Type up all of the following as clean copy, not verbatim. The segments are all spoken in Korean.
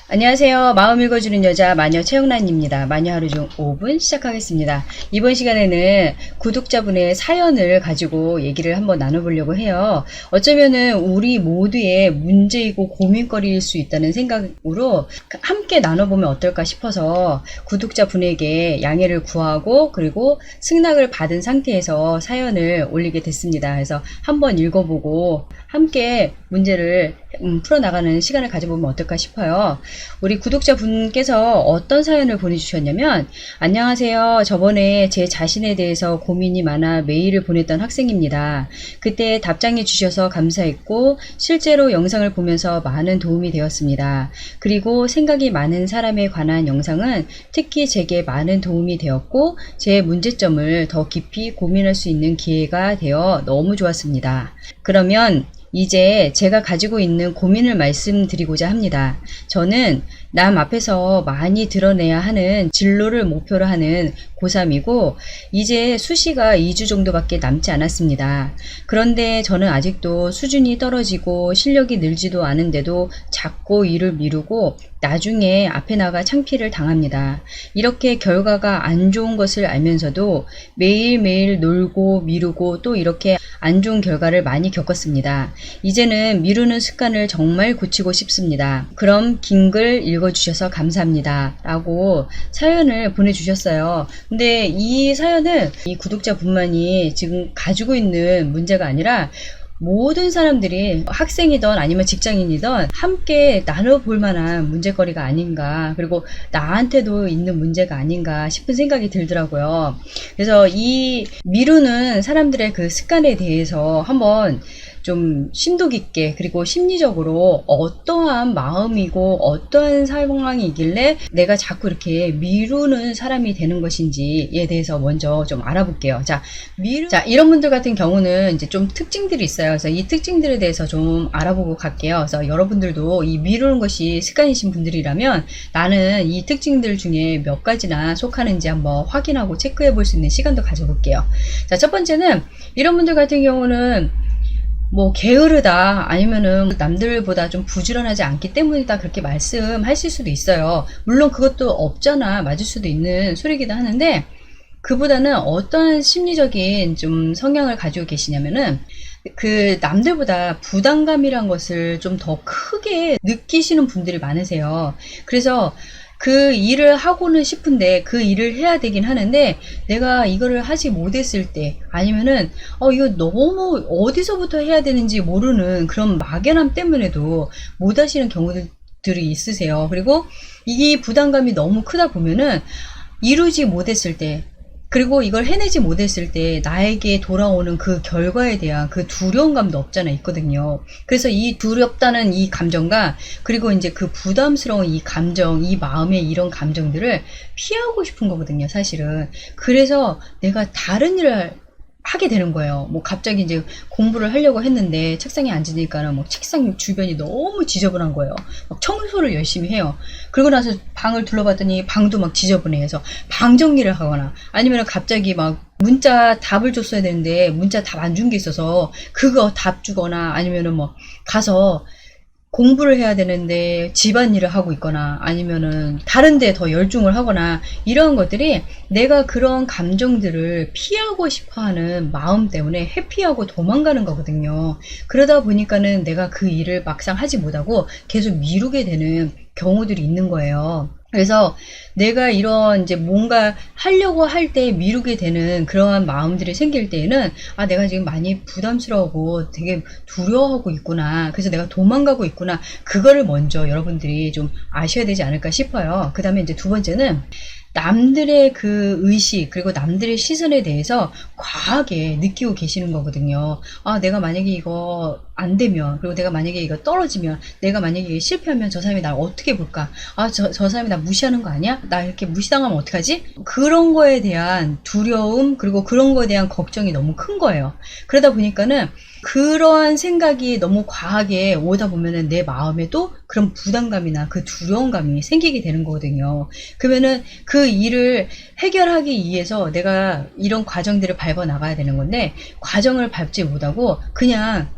안녕하세요. 마음 읽어주는 여자 마녀 최영란입니다. 마녀 하루 중 5분 시작하겠습니다. 이번 시간에는 구독자분의 사연을 가지고 얘기를 한번 나눠보려고 해요. 어쩌면은 우리 모두의 문제이고 고민거리일 수 있다는 생각으로 함께 나눠보면 어떨까 싶어서 구독자분에게 양해를 구하고 그리고 승낙을 받은 상태에서 사연을 올리게 됐습니다. 그래서 한번 읽어보고 함께 문제를 풀어나가는 시간을 가져보면 어떨까 싶어요. 우리 구독자분께서 어떤 사연을 보내주셨냐면, 안녕하세요. 저번에 제 자신에 대해서 고민이 많아 메일을 보냈던 학생입니다. 그때 답장해 주셔서 감사했고 실제로 영상을 보면서 많은 도움이 되었습니다. 그리고 생각이 많은 사람에 관한 영상은 특히 제게 많은 도움이 되었고 제 문제점을 더 깊이 고민할 수 있는 기회가 되어 너무 좋았습니다. 그러면 이제 제가 가지고 있는 고민을 말씀드리고자 합니다. 저는 남 앞에서 많이 드러내야 하는 진로를 목표로 하는 고3이고 이제 수시가 2주 정도밖에 남지 않았습니다. 그런데 저는 아직도 수준이 떨어지고 실력이 늘지도 않은데도 자꾸 일을 미루고 나중에 앞에 나가 창피를 당합니다. 이렇게 결과가 안 좋은 것을 알면서도 매일매일 놀고 미루고 또 이렇게 안 좋은 결과를 많이 겪었습니다. 이제는 미루는 습관을 정말 고치고 싶습니다. 그럼 긴 글 읽어주셔서 감사합니다. 라고 사연을 보내주셨어요. 근데 이 사연은 이 구독자분만이 지금 가지고 있는 문제가 아니라 모든 사람들이 학생이든 아니면 직장인이든 함께 나눠볼 만한 문제거리가 아닌가, 그리고 나한테도 있는 문제가 아닌가 싶은 생각이 들더라고요. 그래서 이 미루는 사람들의 그 습관에 대해서 한번 좀 심도 깊게 그리고 심리적으로 어떠한 마음이고 어떠한 상황이길래 내가 자꾸 이렇게 미루는 사람이 되는 것인지에 대해서 먼저 좀 알아볼게요. 자, 이런 분들 같은 경우는 이제 좀 특징들이 있어요. 그래서 이 특징들에 대해서 좀 알아보고 갈게요. 그래서 여러분들도 이 미루는 것이 습관이신 분들이라면 나는 이 특징들 중에 몇 가지나 속하는지 한번 확인하고 체크해 볼 수 있는 시간도 가져볼게요. 자, 첫 번째는 이런 분들 같은 경우는 뭐 게으르다 아니면은 남들보다 좀 부지런하지 않기 때문이다 그렇게 말씀하실 수도 있어요. 물론 그것도 없잖아 맞을 수도 있는 소리이기도 하는데 그보다는 어떤 심리적인 좀 성향을 가지고 계시냐면은 그 남들보다 부담감이란 것을 좀 더 크게 느끼시는 분들이 많으세요. 그래서 그 일을 하고는 싶은데 그 일을 해야 되긴 하는데 내가 이거를 하지 못했을 때 아니면은 이거 너무 어디서부터 해야 되는지 모르는 그런 막연함 때문에도 못 하시는 경우들이 있으세요. 그리고 이 부담감이 너무 크다 보면은 이루지 못했을 때 그리고 이걸 해내지 못했을 때 나에게 돌아오는 그 결과에 대한 그 두려운 감도 없잖아 있거든요. 그래서 이 두렵다는 이 감정과 그리고 이제 그 부담스러운 이 감정, 이 마음의 이런 감정들을 피하고 싶은 거거든요, 사실은. 그래서 내가 다른 일을 하게 되는 거예요. 뭐 갑자기 이제 공부를 하려고 했는데 책상에 앉으니까는 뭐 책상 주변이 너무 지저분한 거예요. 막 청소를 열심히 해요. 그러고 나서 방을 둘러봤더니 방도 막 지저분해서 방 정리를 하거나 아니면 갑자기 막 문자 답을 줬어야 되는데 문자 답 안 준 게 있어서 그거 답 주거나 아니면은 뭐 가서 공부를 해야 되는데 집안일을 하고 있거나 아니면은 다른 데 더 열중을 하거나 이런 것들이 내가 그런 감정들을 피하고 싶어 하는 마음 때문에 회피하고 도망가는 거거든요. 그러다 보니까는 내가 그 일을 막상 하지 못하고 계속 미루게 되는 경우들이 있는 거예요. 그래서 내가 이런 이제 뭔가 하려고 할 때 미루게 되는 그러한 마음들이 생길 때에는 내가 지금 많이 부담스러워하고 되게 두려워하고 있구나. 그래서 내가 도망가고 있구나. 그거를 먼저 여러분들이 좀 아셔야 되지 않을까 싶어요. 그 다음에 이제 두 번째는 남들의 그 의식 그리고 남들의 시선에 대해서 과하게 느끼고 계시는 거거든요. 내가 만약에 이거 안 되면 그리고 내가 만약에 이거 떨어지면 내가 만약에 실패하면 저 사람이 날 어떻게 볼까? 저 사람이 나 무시하는 거 아니야? 나 이렇게 무시당하면 어떡하지? 그런 거에 대한 두려움 그리고 그런 거에 대한 걱정이 너무 큰 거예요. 그러다 보니까는 그러한 생각이 너무 과하게 오다 보면은 내 마음에도 그런 부담감이나 그 두려움감이 생기게 되는 거거든요. 그러면은 그 일을 해결하기 위해서 내가 이런 과정들을 밟아 나가야 되는 건데 과정을 밟지 못하고 그냥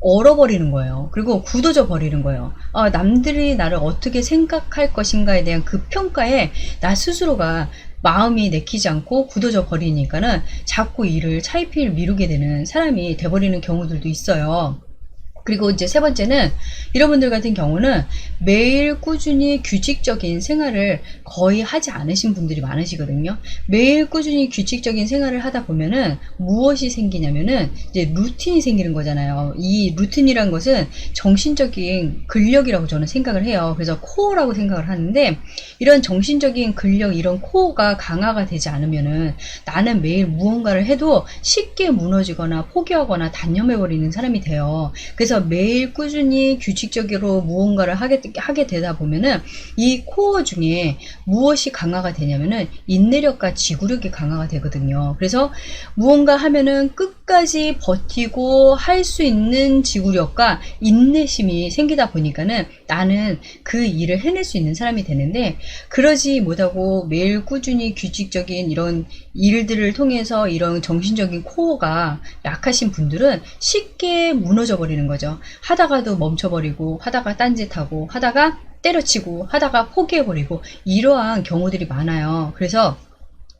얼어버리는 거예요. 그리고 굳어져 버리는 거예요. 남들이 나를 어떻게 생각할 것인가에 대한 그 평가에 나 스스로가 마음이 내키지 않고 굳어져 버리니까는 자꾸 일을 차일피일 미루게 되는 사람이 돼버리는 경우들도 있어요. 그리고 이제 세 번째는 이런 분들 같은 경우는 매일 꾸준히 규칙적인 생활을 거의 하지 않으신 분들이 많으시거든요. 매일 꾸준히 규칙적인 생활을 하다 보면은 무엇이 생기냐면은 이제 루틴이 생기는 거잖아요. 이 루틴이란 것은 정신적인 근력이라고 저는 생각을 해요. 그래서 코어라고 생각을 하는데 이런 정신적인 근력, 이런 코어가 강화가 되지 않으면은 나는 매일 무언가를 해도 쉽게 무너지거나 포기하거나 단념해버리는 사람이 돼요. 그래서 매일 꾸준히 규칙적으로 무언가를 하게 되다 보면은 이 코어 중에 무엇이 강화가 되냐면은 인내력과 지구력이 강화가 되거든요. 그래서 무언가 하면은 끝까지 버티고 할 수 있는 지구력과 인내심이 생기다 보니까는 나는 그 일을 해낼 수 있는 사람이 되는데, 그러지 못하고 매일 꾸준히 규칙적인 이런 일들을 통해서 이런 정신적인 코어가 약하신 분들은 쉽게 무너져 버리는 거죠. 하다가도 멈춰버리고, 하다가 딴짓하고, 하다가 때려치고, 하다가 포기해버리고, 이러한 경우들이 많아요. 그래서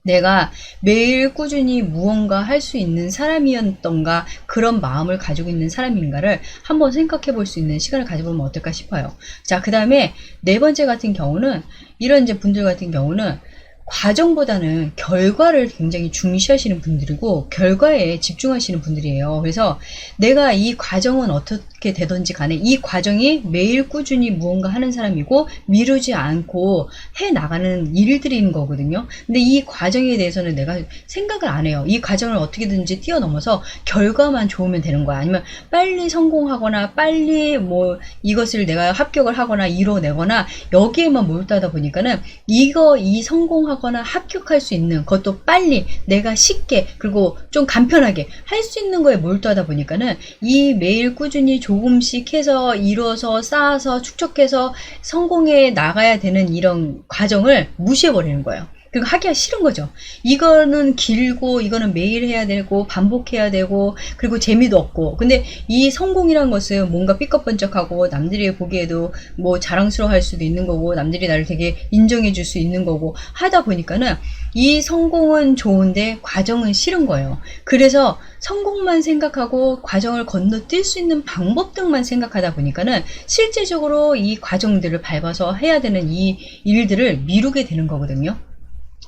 내가 매일 꾸준히 무언가 할 수 있는 사람이었던가, 그런 마음을 가지고 있는 사람인가를 한번 생각해 볼 수 있는 시간을 가져보면 어떨까 싶어요. 자, 그 다음에 네 번째 같은 경우는, 이런 이제 분들 같은 경우는 과정보다는 결과를 굉장히 중시하시는 분들이고 결과에 집중하시는 분들이에요. 그래서 내가 이 과정은 어떻게 되든지 간에 이 과정이 매일 꾸준히 무언가 하는 사람이고 미루지 않고 해나가는 일들인 거거든요. 근데 이 과정에 대해서는 내가 생각을 안 해요. 이 과정을 어떻게든지 뛰어넘어서 결과만 좋으면 되는 거야. 아니면 빨리 성공하거나 빨리 뭐 이것을 내가 합격을 하거나 이뤄내거나 여기에만 몰두하다 보니까는 이 성공하거나 합격할 수 있는 것도 빨리 내가 쉽게 그리고 좀 간편하게 할 수 있는 거에 몰두하다 보니까는 이 매일 꾸준히 조금씩 해서 이뤄서 쌓아서 축적해서 성공해 나가야 되는 이런 과정을 무시해버리는 거예요. 그리고 하기가 싫은 거죠. 이거는 길고 이거는 매일 해야 되고 반복해야 되고 그리고 재미도 없고, 근데 이 성공이란 것은 뭔가 삐걱번쩍하고 남들이 보기에도 뭐 자랑스러워할 수도 있는 거고 남들이 나를 되게 인정해 줄 수 있는 거고 하다 보니까는 이 성공은 좋은데 과정은 싫은 거예요. 그래서 성공만 생각하고 과정을 건너뛸 수 있는 방법들만 생각하다 보니까는 실제적으로 이 과정들을 밟아서 해야 되는 이 일들을 미루게 되는 거거든요.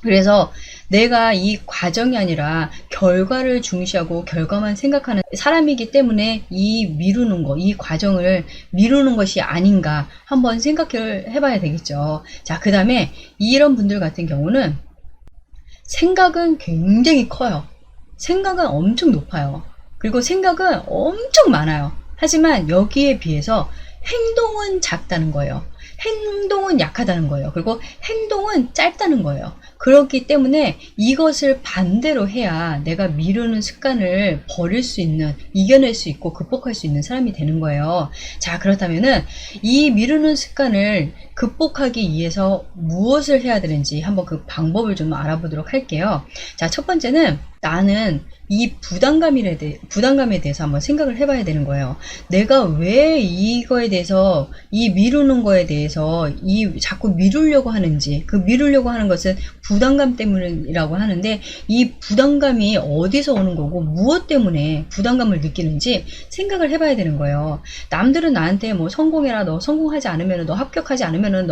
그래서 내가 이 과정이 아니라 결과를 중시하고 결과만 생각하는 사람이기 때문에 이 미루는 거, 이 과정을 미루는 것이 아닌가 한번 생각을 해봐야 되겠죠. 자, 그 다음에 이런 분들 같은 경우는 생각은 굉장히 커요. 생각은 엄청 높아요. 그리고 생각은 엄청 많아요. 하지만 여기에 비해서 행동은 작다는 거예요. 행동은 약하다는 거예요. 그리고 행동은 짧다는 거예요. 그렇기 때문에 이것을 반대로 해야 내가 미루는 습관을 버릴 수 있는, 이겨낼 수 있고 극복할 수 있는 사람이 되는 거예요. 자, 그렇다면은 이 미루는 습관을 극복하기 위해서 무엇을 해야 되는지 한번 그 방법을 좀 알아보도록 할게요. 자, 첫 번째는 나는 이 부담감에 대해서 한번 생각을 해봐야 되는 거예요. 내가 왜 이거에 대해서, 이 미루는 거에 대해서 자꾸 미루려고 하는지, 그 미루려고 하는 것은 부담감 때문이라고 하는데 이 부담감이 어디서 오는 거고 무엇 때문에 부담감을 느끼는지 생각을 해봐야 되는 거예요. 남들은 나한테 뭐 성공해라, 너 성공하지 않으면, 너 합격하지 않으면은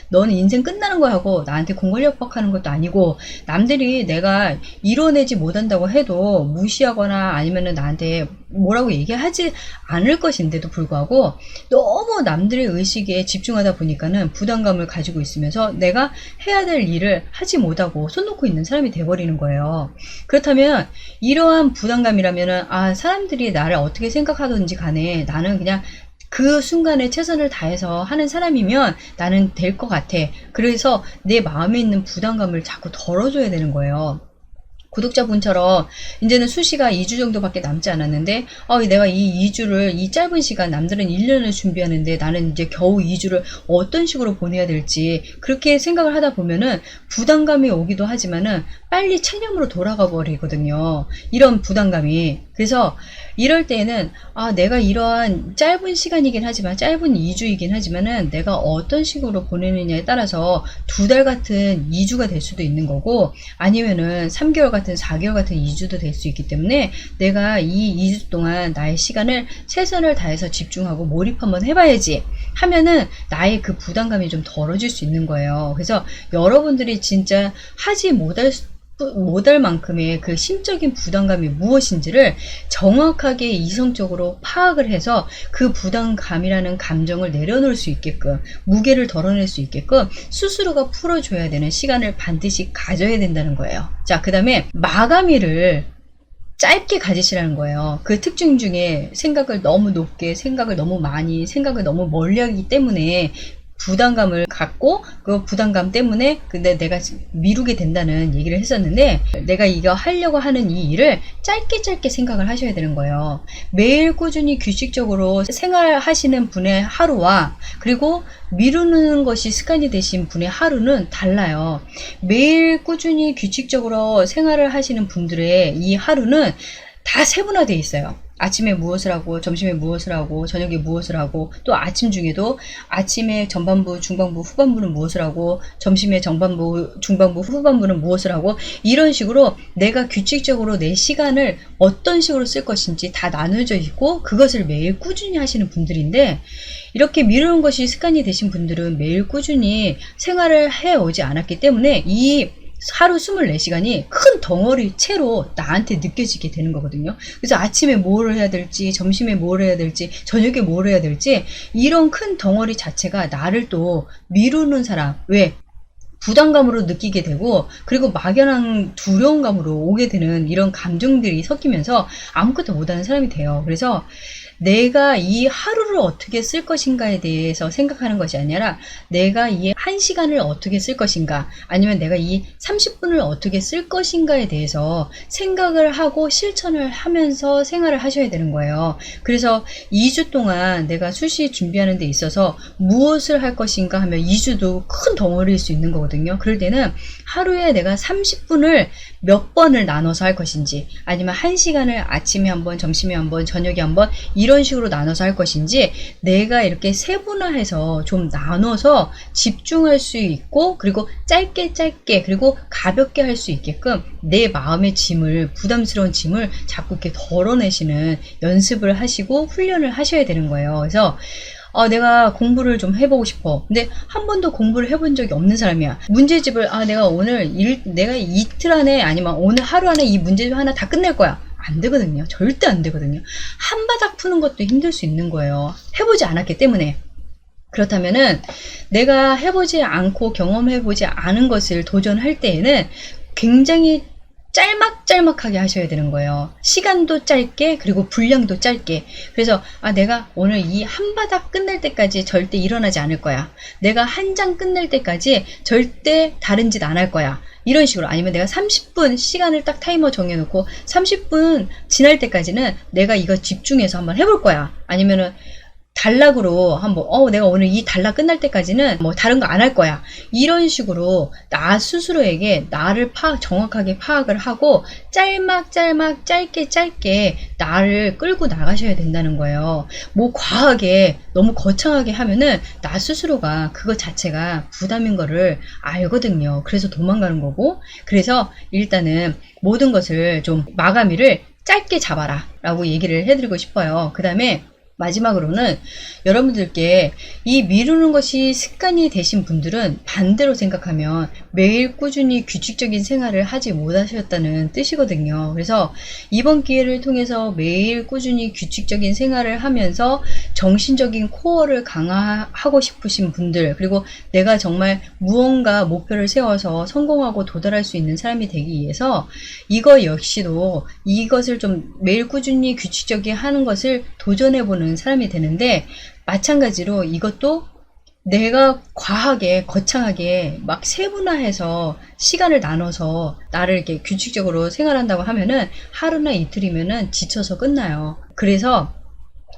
너는 인생 끝나는 거야 하고 나한테 공권력박하는 것도 아니고, 남들이 내가 이뤄내지 못한다고 해도 무시하거나 아니면은 나한테 뭐라고 얘기하지 않을 것인데도 불구하고 너무 남들의 의식에 집중하다 보니까는 부담감을 가지고 있으면서 내가 해야 될 일을 하지 못하고 손 놓고 있는 사람이 돼버리는 거예요. 그렇다면 이러한 부담감이라면은 사람들이 나를 어떻게 생각하든지 간에 나는 그냥 그 순간에 최선을 다해서 하는 사람이면 나는 될 것 같아. 그래서 내 마음에 있는 부담감을 자꾸 덜어줘야 되는 거예요. 구독자분처럼 이제는 수시가 2주 정도밖에 남지 않았는데 내가 이 2주를 이 짧은 시간 남들은 1년을 준비하는데 나는 이제 겨우 2주를 어떤 식으로 보내야 될지 그렇게 생각을 하다 보면은 부담감이 오기도 하지만은 빨리 체념으로 돌아가 버리거든요. 이런 부담감이. 그래서 이럴 때에는 내가 이러한 짧은 시간이긴 하지만 짧은 2주이긴 하지만은 내가 어떤 식으로 보내느냐에 따라서 2달 같은 2주가 될 수도 있는 거고 아니면은 3개월 같은 4개월 같은 2주도 될 수 있기 때문에 내가 이 2주 동안 나의 시간을 최선을 다해서 집중하고 몰입 한번 해봐야지 하면은 나의 그 부담감이 좀 덜어질 수 있는 거예요. 그래서 여러분들이 진짜 하지 못할 만큼의 그 심적인 부담감이 무엇인지를 정확하게 이성적으로 파악을 해서 그 부담감이라는 감정을 내려놓을 수 있게끔 무게를 덜어낼 수 있게끔 스스로가 풀어줘야 되는 시간을 반드시 가져야 된다는 거예요. 자, 그 다음에 마감일을 짧게 가지시라는 거예요. 그 특징 중에 생각을 너무 높게, 생각을 너무 많이, 생각을 너무 멀리 하기 때문에 부담감을 갖고 그 부담감 때문에 근데 내가 미루게 된다는 얘기를 했었는데 내가 이거 하려고 하는 이 일을 짧게 생각을 하셔야 되는 거예요. 매일 꾸준히 규칙적으로 생활하시는 분의 하루와 그리고 미루는 것이 습관이 되신 분의 하루는 달라요. 매일 꾸준히 규칙적으로 생활을 하시는 분들의 이 하루는 다 세분화되어 있어요. 아침에 무엇을 하고 점심에 무엇을 하고 저녁에 무엇을 하고 또 아침 중에도 아침에 전반부, 중반부, 후반부는 무엇을 하고 점심에 전반부, 중반부, 후반부는 무엇을 하고 이런 식으로 내가 규칙적으로 내 시간을 어떤 식으로 쓸 것인지 다 나눠져 있고 그것을 매일 꾸준히 하시는 분들인데 이렇게 미루는 것이 습관이 되신 분들은 매일 꾸준히 생활을 해오지 않았기 때문에 이 하루 24시간이 큰 덩어리 채로 나한테 느껴지게 되는 거거든요. 그래서 아침에 뭘 해야 될지, 점심에 뭘 해야 될지, 저녁에 뭘 해야 될지 이런 큰 덩어리 자체가 나를 또 미루는 사람, 왜? 부담감으로 느끼게 되고 그리고 막연한 두려움감으로 오게 되는 이런 감정들이 섞이면서 아무것도 못하는 사람이 돼요. 그래서 내가 이 하루를 어떻게 쓸 것인가에 대해서 생각하는 것이 아니라 내가 이 1시간을 어떻게 쓸 것인가 아니면 내가 이 30분을 어떻게 쓸 것인가에 대해서 생각을 하고 실천을 하면서 생활을 하셔야 되는 거예요. 그래서 2주 동안 내가 수시 준비하는 데 있어서 무엇을 할 것인가 하면 2주도 큰 덩어리일 수 있는 거거든요. 그럴 때는 하루에 내가 30분을 몇 번을 나눠서 할 것인지 아니면 1시간을 아침에 한 번, 점심에 한 번, 저녁에 한 번 이런 식으로 나눠서 할 것인지 내가 이렇게 세분화해서 좀 나눠서 집중할 수 있고 그리고 짧게 그리고 가볍게 할 수 있게끔 내 마음의 짐을 부담스러운 짐을 자꾸 이렇게 덜어내시는 연습을 하시고 훈련을 하셔야 되는 거예요. 그래서 내가 공부를 좀 해보고 싶어. 근데 한 번도 공부를 해본 적이 없는 사람이야. 문제집을 내가 이틀 안에 아니면 오늘 하루 안에 이 문제집 하나 다 끝낼 거야. 안 되거든요. 절대 안 되거든요. 한바닥 푸는 것도 힘들 수 있는 거예요. 해보지 않았기 때문에. 그렇다면은 내가 해보지 않고 경험해보지 않은 것을 도전할 때에는 굉장히 짤막하게 하셔야 되는 거예요. 시간도 짧게 그리고 분량도 짧게. 그래서 내가 오늘 이 한 바닥 끝낼 때까지 절대 일어나지 않을 거야. 내가 한 장 끝낼 때까지 절대 다른 짓 안 할 거야. 이런 식으로 아니면 내가 30분 시간을 딱 타이머 정해놓고 30분 지날 때까지는 내가 이거 집중해서 한번 해볼 거야. 아니면은 단락으로 한번 내가 오늘 이 단락 끝날 때까지는 뭐 다른 거 안 할 거야. 이런 식으로 나 스스로에게 나를 정확하게 파악을 하고 짧게 나를 끌고 나가셔야 된다는 거예요. 뭐 과하게 너무 거창하게 하면은 나 스스로가 그것 자체가 부담인 거를 알거든요. 그래서 도망가는 거고 그래서 일단은 모든 것을 좀 마감일을 짧게 잡아라 라고 얘기를 해드리고 싶어요. 그 다음에 마지막으로는 여러분들께 이 미루는 것이 습관이 되신 분들은 반대로 생각하면 매일 꾸준히 규칙적인 생활을 하지 못하셨다는 뜻이거든요. 그래서 이번 기회를 통해서 매일 꾸준히 규칙적인 생활을 하면서 정신적인 코어를 강화하고 싶으신 분들 그리고 내가 정말 무언가 목표를 세워서 성공하고 도달할 수 있는 사람이 되기 위해서 이거 역시도 이것을 좀 매일 꾸준히 규칙적인 하는 것을 도전해보는 사람이 되는데 마찬가지로 이것도 내가 과하게, 거창하게 막 세분화해서 시간을 나눠서 나를 이렇게 규칙적으로 생활한다고 하면은 하루나 이틀이면은 지쳐서 끝나요. 그래서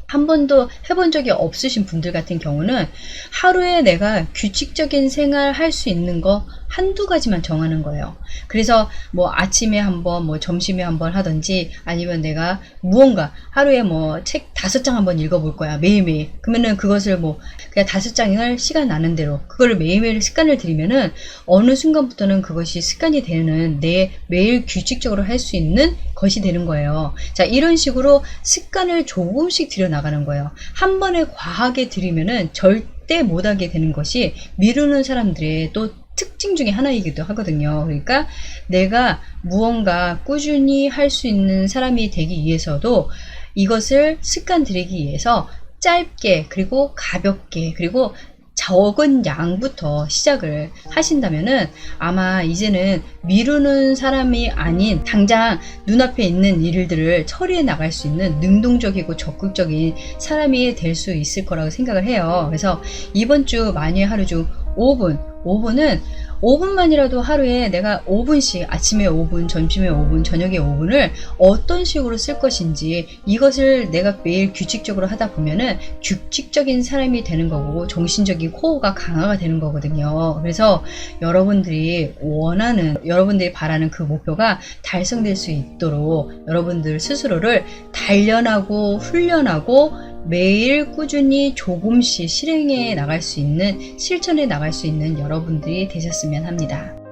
한 번도 해본 적이 없으신 분들 같은 경우는 하루에 내가 규칙적인 생활 할 수 있는 거 한두 가지만 정하는 거예요. 그래서 뭐 아침에 한번, 뭐 점심에 한번 하든지 아니면 내가 무언가 하루에 뭐 책 5장 한번 읽어볼 거야. 매일매일. 그러면은 그것을 뭐 그냥 5장을 시간 나는 대로 그거를 매일매일 습관을 들이면은 어느 순간부터는 그것이 습관이 되는 내 매일 규칙적으로 할 수 있는 것이 되는 거예요. 자, 이런 식으로 습관을 조금씩 들여나가는 거예요. 한 번에 과하게 들이면은 절대 못하게 되는 것이 미루는 사람들의 또 특징 중에 하나이기도 하거든요. 그러니까 내가 무언가 꾸준히 할 수 있는 사람이 되기 위해서도 이것을 습관 들이기 위해서 짧게 그리고 가볍게 그리고 적은 양부터 시작을 하신다면은 아마 이제는 미루는 사람이 아닌 당장 눈앞에 있는 일들을 처리해 나갈 수 있는 능동적이고 적극적인 사람이 될 수 있을 거라고 생각을 해요. 그래서 이번 주 마녀의 하루 중 5분은 5분만이라도 하루에 내가 5분씩 아침에 5분, 점심에 5분, 저녁에 5분을 어떤 식으로 쓸 것인지 이것을 내가 매일 규칙적으로 하다 보면은 규칙적인 사람이 되는 거고 정신적인 코어가 강화가 되는 거거든요. 그래서 여러분들이 원하는, 여러분들이 바라는 그 목표가 달성될 수 있도록 여러분들 스스로를 단련하고 훈련하고 매일 꾸준히 조금씩 실행해 나갈 수 있는, 실천해 나갈 수 있는 여러분들이 되셨으면 합니다.